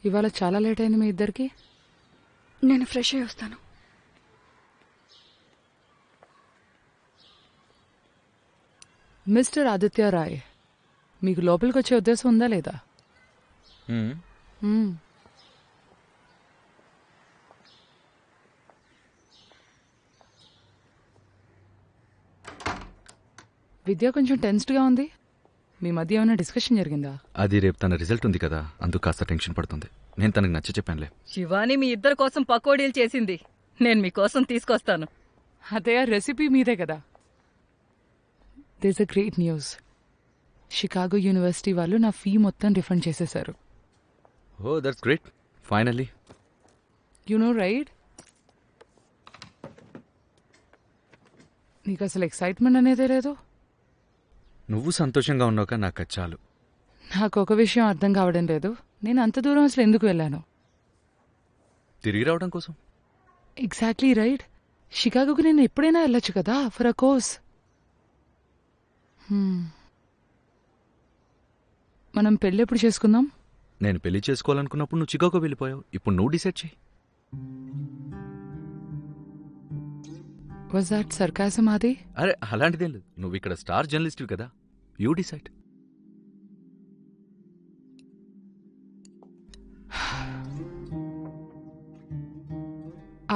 ఇవాళ చాలా లేట్ అయింది మీ ఇద్దరికి. నేను ఫ్రెష్ అయ్యి వస్తాను. మిస్టర్ ఆదిత్య రాయ్, మీకు లోపలికి వచ్చే ఉద్దేశం ఉందా లేదా? మ్మ్. విద్య కొంచెం టెన్స్డ్గా ఉంది. మీ మధ్య ఏమైనా డిస్కషన్ జరిగిందా? అది రేపు తన రిజల్ట్ ఉంది కదా, అందుకు కాస్త టెన్షన్ పడుతుంది. నేను తనకి నచ్చ చెప్పానులే. శివాని మీ ఇద్దరి కోసం పకోడీలు చేసింది. నేను మీకోసం తీసుకొస్తాను. అదే రెసిపీ మీదే కదా. This a great news. Chicago university వాళ్ళు నా ఫీ మొత్తం రిఫండ్ చేసేశారు. Oh that's great, finally. You know right, నీకు అసలు ఎక్సైట్మెంట్ అనేదే లేదు. నువ్వు సంతోషంగా ఉన్నాక నాకు అది చాలు. నాకు ఒక విషయం అర్థం కావడం లేదు. నేను అంత దూరం అసలు ఎందుకు వెళ్ళాను? తిరిగి రావడం కోసం. Exactly right. షికాగోకి నేను ఎప్పుడైనా వెళ్ళొచ్చు కదా ఫర్ అ కోర్స్. మనం పెళ్ళి ఎప్పుడు చేసుకుందాం? నేను పెళ్లి చేసుకోవాలనుకున్నప్పుడు నువ్వు చికాగో వెళ్ళిపోయావు. ఇప్పుడు నువ్వు డిసైడ్ చేయి. వాజ్ దాట్ సర్కాజం ఆది? అరే అలాంటిదేం లేదు, నువ్వు ఇక్కడ స్టార్ జర్నలిస్ట్ కదా, యూ డిసైడ్.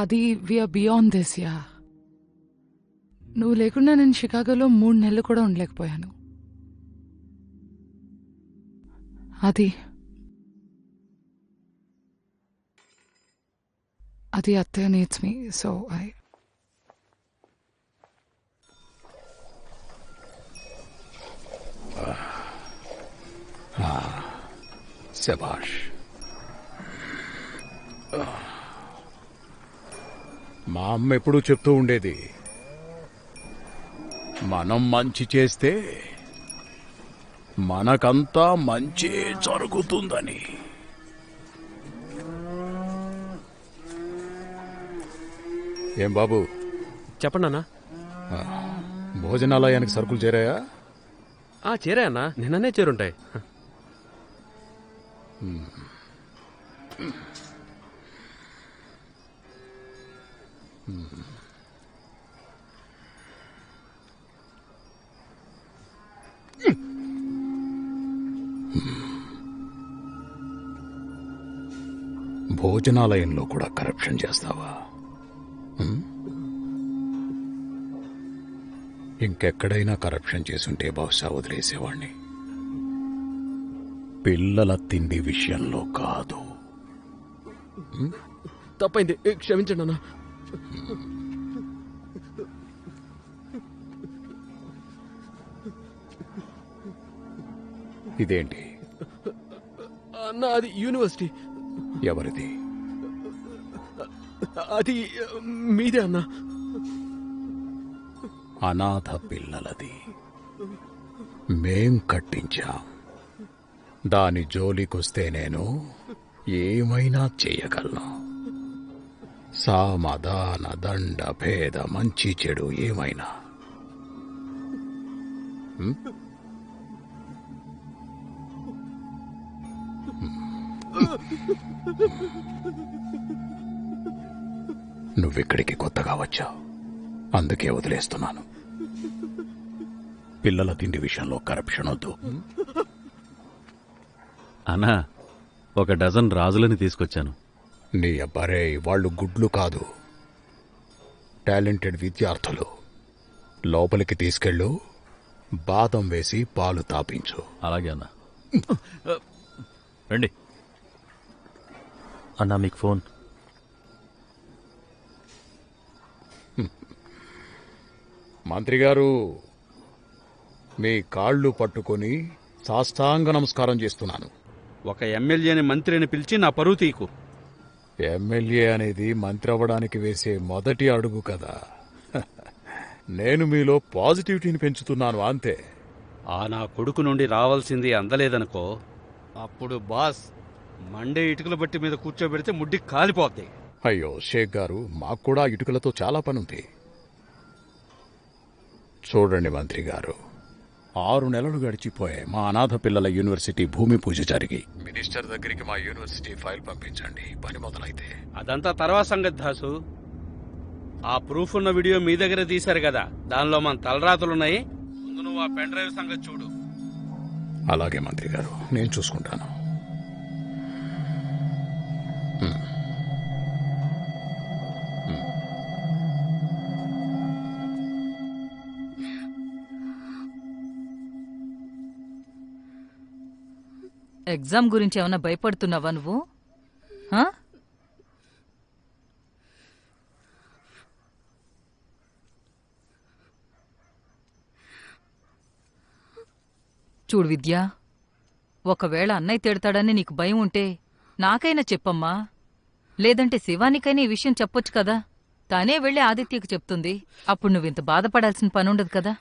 అది వీఆర్ బియాండ్ దిస్. యా, నువ్వు లేకుండా నేను షికాగోలో 3 నెలలు కూడా ఉండలేకపోయాను. అది అత్తయ్య నీడ్స్ మీ, సో ఐ శభాష్. మా అమ్మ ఎప్పుడూ చెప్తూ ఉండేది, మనం మంచి చేస్తే మనకంతా మంచి జరుగుతుందని. ఏం బాబు? చెప్పండి అన్నా. భోజనాలయానికి సరుకులు చేరాయా? చేరా అన్నా, నిన్ననే చేరుంటాయి. భోజనాలయంలో కూడా కరప్షన్ చేస్తావా? ఇంకెక్కడైనా కరప్షన్ చేసుంటే బహుశా వదిలేసేవాణ్ణి. పిల్లల తిండి విషయంలో కాదు. తప్పైంది, క్షమించండి అన్నా. ఇదేంటి అన్నా? అది యూనివర్సిటీ. ఎవరిది? అది మీదే అన్నా. అనాథ పిల్లలది. మేం కట్టించాం. దాని జోలికొస్తే నేను ఏమైనా చేయగలను. సామదాన దండ భేద మంచి చెడు ఏమైనా. నువ్విక్కడికి కొత్తగా వచ్చావు, అందుకే వదిలేస్తున్నాను. పిల్లల తిండి విషయంలో కరప్షన్ వద్దు. అన్నా, 1 డజన్ రాజులని తీసుకొచ్చాను. నీ అబ్బారే, వాళ్ళు గుడ్లు కాదు, టాలెంటెడ్ విద్యార్థులు. లోపలికి తీసుకెళ్ళు, బాదం వేసి పాలు తాపించు. అలాగే అన్నా. రండి అన్నా, మీకు ఫోన్. మంత్రి గారు, మీ కాళ్ళు పట్టుకొని సాష్టాంగ నమస్కారం చేస్తున్నాను. ఒక ఎమ్మెల్యేని మంత్రిని పిలిచి నా పరువు తీకు. ఎమ్మెల్యే అనేది మంత్రి అవ్వడానికి వేసే మొదటి అడుగు కదా. నేను మీలో పాజిటివిటీని పెంచుతున్నాను అంతే. నా కొడుకు నుండి రావాల్సింది అందలేదనుకో, అప్పుడు బాస్ మండే ఇటుకల బట్టి మీద కూర్చోబెడితే ముడ్డి కాలిపోద్ది. అయ్యో షేక్ గారు, మాకు కూడా ఇటుకలతో చాలా పనుంది. చూడండి మంత్రి గారు, 6 నెలలు గడిచిపోయాయి మా అనాథ పిల్లల యూనివర్సిటీ భూమి పూజ జరిగి. మినిస్టర్ దగ్గరికి మా యూనివర్సిటీ ఫైల్ పంపించండి, పని మొదలైతే. అదంతా తర్వాత సంగతి దాసు. ఆ ప్రూఫ్ ఉన్న వీడియో మీ దగ్గర తీశారు కదా, దానిలో మన తలరాతలున్నాయి. ముందు నువ్వు ఆ పెన్ డ్రైవ్ సంగతి చూడు. అలాగే మంత్రి గారు, నేను చూసుకుంటాను. ఎగ్జామ్ గురించి ఏమైనా భయపడుతున్నావా నువ్వు? ఆ? చూడు విద్య, ఒకవేళ అన్నయ్య తిడతాడని నీకు భయం ఉంటే నాకైనా చెప్పమ్మా. లేదంటే శివానికైనా ఈ విషయం చెప్పొచ్చు కదా. తానే వెళ్ళి ఆదిత్యకు చెప్తుంది. అప్పుడు నువ్వింత బాధపడాల్సిన పనుండదు కదా.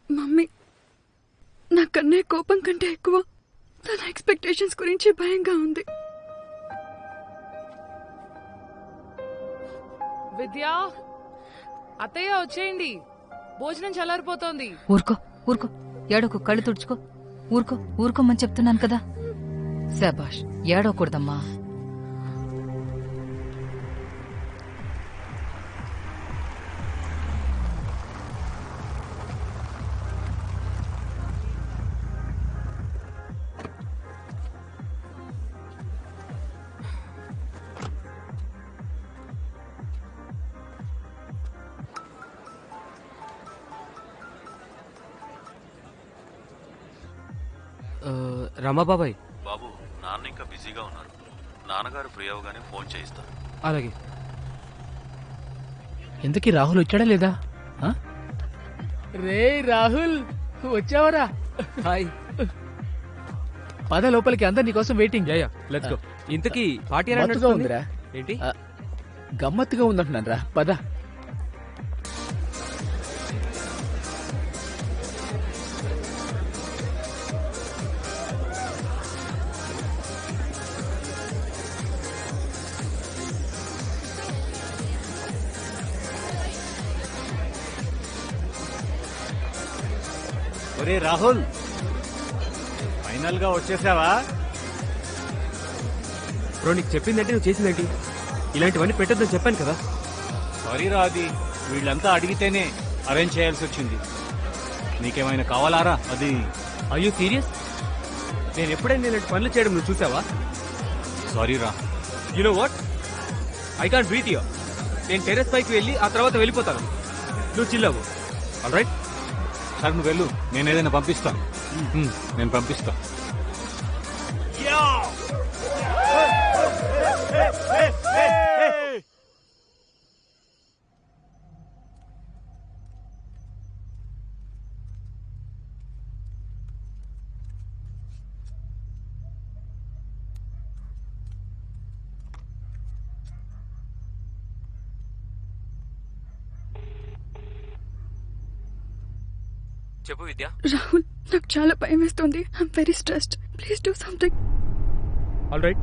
మమ్మీ, నాకన్నే కోపం కంటే ఎక్కువ తన ఎక్స్పెక్టేషన్స్ గురించి భయంగా ఉంది. విద్యా, అత్తయ్య వచ్చేయండి, భోజనం చల్లారిపోతోంది. ఊరుకో ఊరుకో, ఏడోకు, కళ్ళు తుడుచుకో. ఊరుకోమని చెప్తున్నాను కదా. శాబాష్, ఏడవకూడదమ్మా. రమాబాబాయ్. బాబు, నాన్న ఇంకా బిజీగా ఉన్నారు. నాన్నగారు ఫ్రీ అవగానే ఫోన్ చేయిస్తారు. అలాగే. ఎందుకీ రాహుల్ వచ్చాడా లేదా? రే రాహుల్, వచ్చావరా? హాయ్. పద లోపలికి, అందరు నీకోసం వెయిటింగ్. Yeah let's go. ఇంతకీ పార్టీ ఎలా మత్తుగా నడుస్తుంది? ఉందిరా. ఏంటి? గమ్మత్తుగా ఉందంటున్నాను రా, పద. ఒరే రాహుల్, ఫైనల్ గా వచ్చేసావా? బ్రో, నీకు చెప్పిందంటే నువ్వు చేసిందేంటి? ఇలాంటివన్నీ పెట్టొద్దని చెప్పాను కదా. సారీ రాది, వీళ్ళంతా అడిగితేనే అరేంజ్ చేయాల్సి వచ్చింది. నీకేమైనా కావాలారా? అది ఆర్ యూ సీరియస్? నేను ఎప్పుడైనా ఇలాంటి పనులు చేయడం నువ్వు చూసావా? సారీ రా. You know what, I can't breath here. నేను టెర్రస్ పైకి వెళ్ళి ఆ తర్వాత వెళ్ళిపోతాను. నువ్వు చిల్లవు. All right? సార్ నువ్వు వెళ్ళు, నేను ఏదైనా పంపిస్తాను. నేను పంపిస్తా. చెప్పు విద్య. రాహుల్, నాకు చాలా భయం వేస్తుంది. I'm very stressed. Please do something. All right,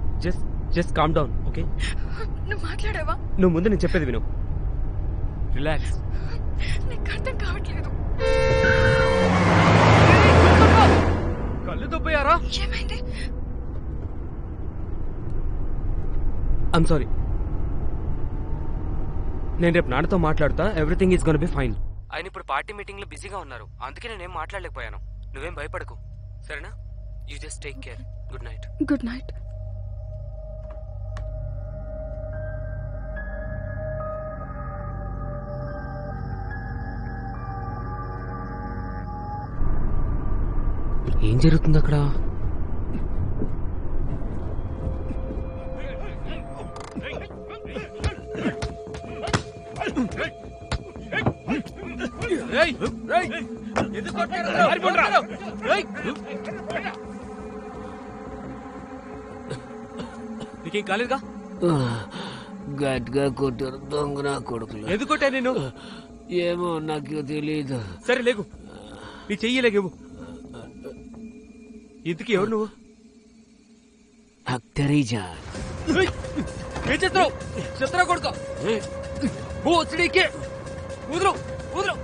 just calm down, okay? నువ్వు మాట్లాడావా? నువ్వు ముందు నేను చెప్పేది విను. రిలాక్స్. నీకు అర్థం కావట్లేదు. కళ్ళు దొబ్బయ్యారా? ఏమైంది? I'm sorry. నేను రేపు నాన్నతో మాట్లాడుతా. Everything is gonna be fine. ఆయన ఇప్పుడు పార్టీ మీటింగ్ లో బిజీగా ఉన్నారు, అందుకే నేనేం మాట్లాడలేకపోయాను. నువ్వేం భయపడకు, సరేనా? You just take care. Good night. Good night. ఏం జరుగుతుంది అక్కడ? నీకేం కాలేదుగా? గట్టిగా కొట్టారు దొంగ నా కొడుకులు. ఎందుకు కొట్టా నేను? ఏమో నాకు తెలీదు. సరే లేకు, నీ చెయ్యలేవు. ఇంతకీ ఎవరు నువ్వు? అఖ్తరీజా. ఏం చేస్తున్నావు? చెత్తరా కొడుకు. ఓ సిడీకే వదరు వదరు.